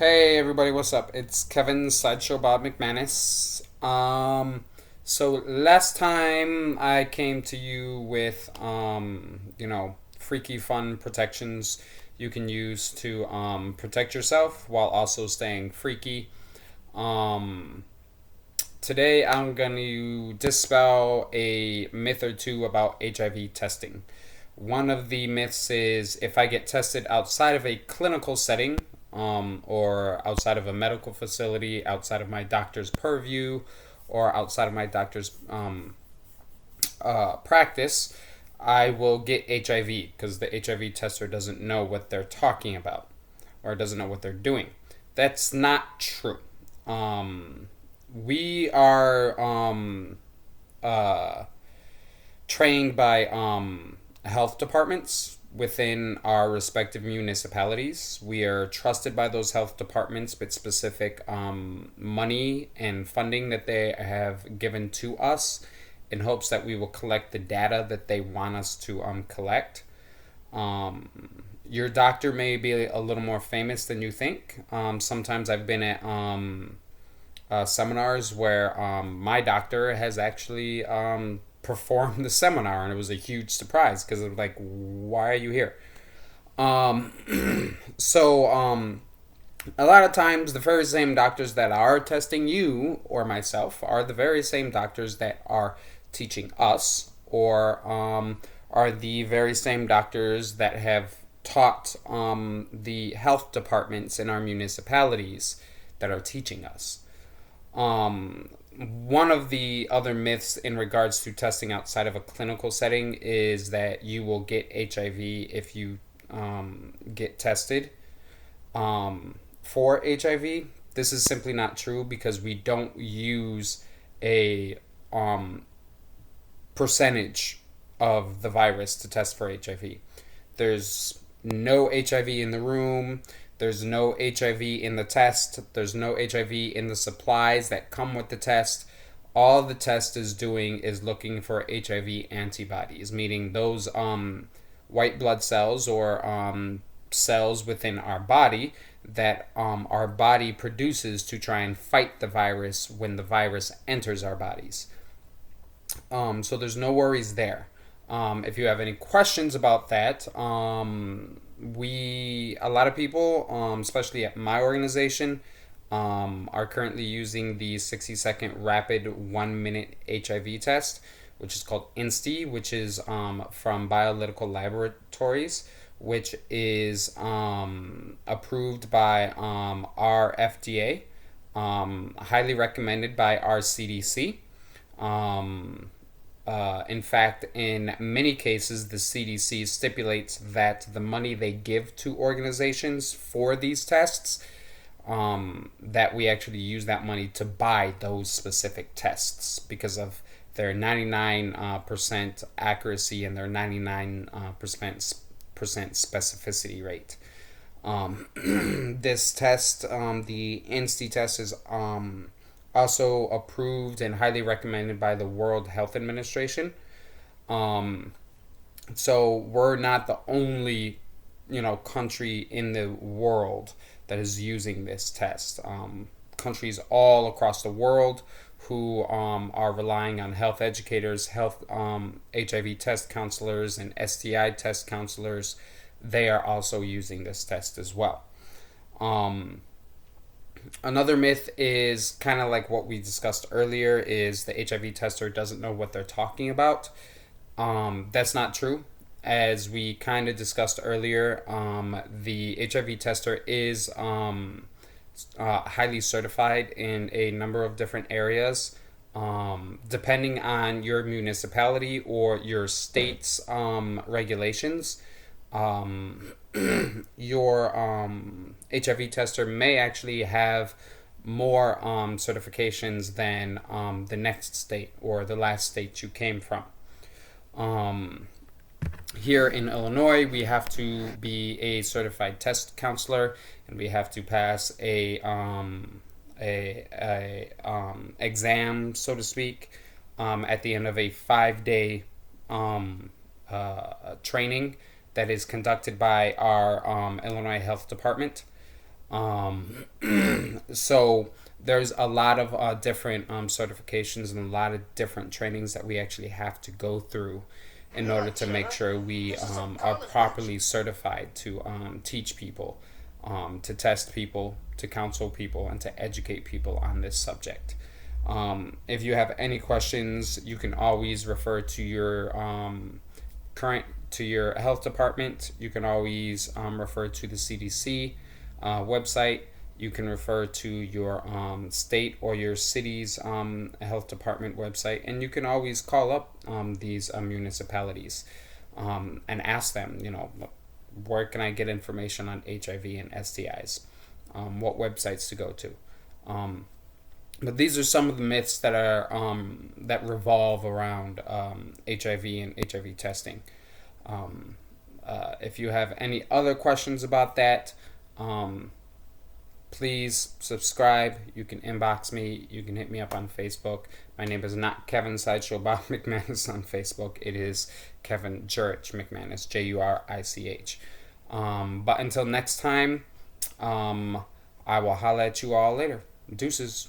Hey everybody, what's up? It's Kevin Sideshow Bob McManus. So last time I came to you with freaky fun protections you can use to protect yourself while also staying freaky. Um, Today I'm going to dispel a myth or two about HIV testing. One of the myths is if I get tested outside of a clinical setting, or outside of a medical facility, outside of my doctor's purview, or outside of my doctor's practice, I will get HIV because the HIV tester doesn't know what they're talking about or doesn't know what they're doing. That's not true. We are uh, trained by health departments within our respective municipalities. We are trusted by those health departments with specific money and funding that they have given to us in hopes that we will collect the data that they want us to collect. Your doctor may be a little more famous than you think. Sometimes I've been at seminars where my doctor has actually performed the seminar, and it was a huge surprise because it was like, why are you here? So a lot of times, the very same doctors that are testing you or myself are the very same doctors that are teaching us, or are the very same doctors that have taught the health departments in our municipalities that are teaching us. One of the other myths in regards to testing outside of a clinical setting is that you will get HIV if you get tested for HIV. This is simply not true because we don't use a percentage of the virus to test for HIV. There's no HIV in the room. There's no HIV in the test. There's no HIV in the supplies that come with the test. All the test is doing is looking for HIV antibodies, meaning those white blood cells or cells within our body that our body produces to try and fight the virus when the virus enters our bodies. So there's no worries there. If you have any questions about that, a lot of people, especially at my organization, are currently using the 60-second rapid 1 minute HIV test, which is called INSTI, which is from Bioanalytical Laboratories, which is approved by our FDA, highly recommended by our CDC. In fact, in many cases, the CDC stipulates that the money they give to organizations for these tests, that we actually use that money to buy those specific tests because of their 99% accuracy and their 99% specificity rate. This test, the INSTI test, is also approved and highly recommended by the World Health Administration. So we're not the only, country in the world that is using this test. Countries all across the world who are relying on health educators, health HIV test counselors, and STI test counselors, they are also using this test as well. Another myth is kind of like what we discussed earlier, is the HIV tester doesn't know what they're talking about. That's not true. As we kind of discussed earlier, the HIV tester is highly certified in a number of different areas. Depending on your municipality or your state's regulations, your HIV tester may actually have more certifications than the next state or the last state you came from. Here in Illinois, we have to be a certified test counselor, and we have to pass exam, so to speak, at the end of a 5-day training that is conducted by our Illinois Health Department. Um, so there's a lot of different certifications and a lot of different trainings that we actually have to go through in order to make sure we are properly certified to teach people, to test people, to counsel people, and to educate people on this subject. If you have any questions, you can always refer to your current to your health department. You can always refer to the CDC website. You can refer to your state or your city's health department website, and you can always call up these municipalities and ask them, where can I get information on HIV and STIs? What websites to go to? But these are some of the myths that are that revolve around HIV and HIV testing. If you have any other questions about that, please subscribe. You can inbox me. You can hit me up on Facebook. My name is not Kevin Sideshow Bob McManus on Facebook. It is Kevin Jurich McManus, Jurich. But until next time, I will holla at you all later. Deuces.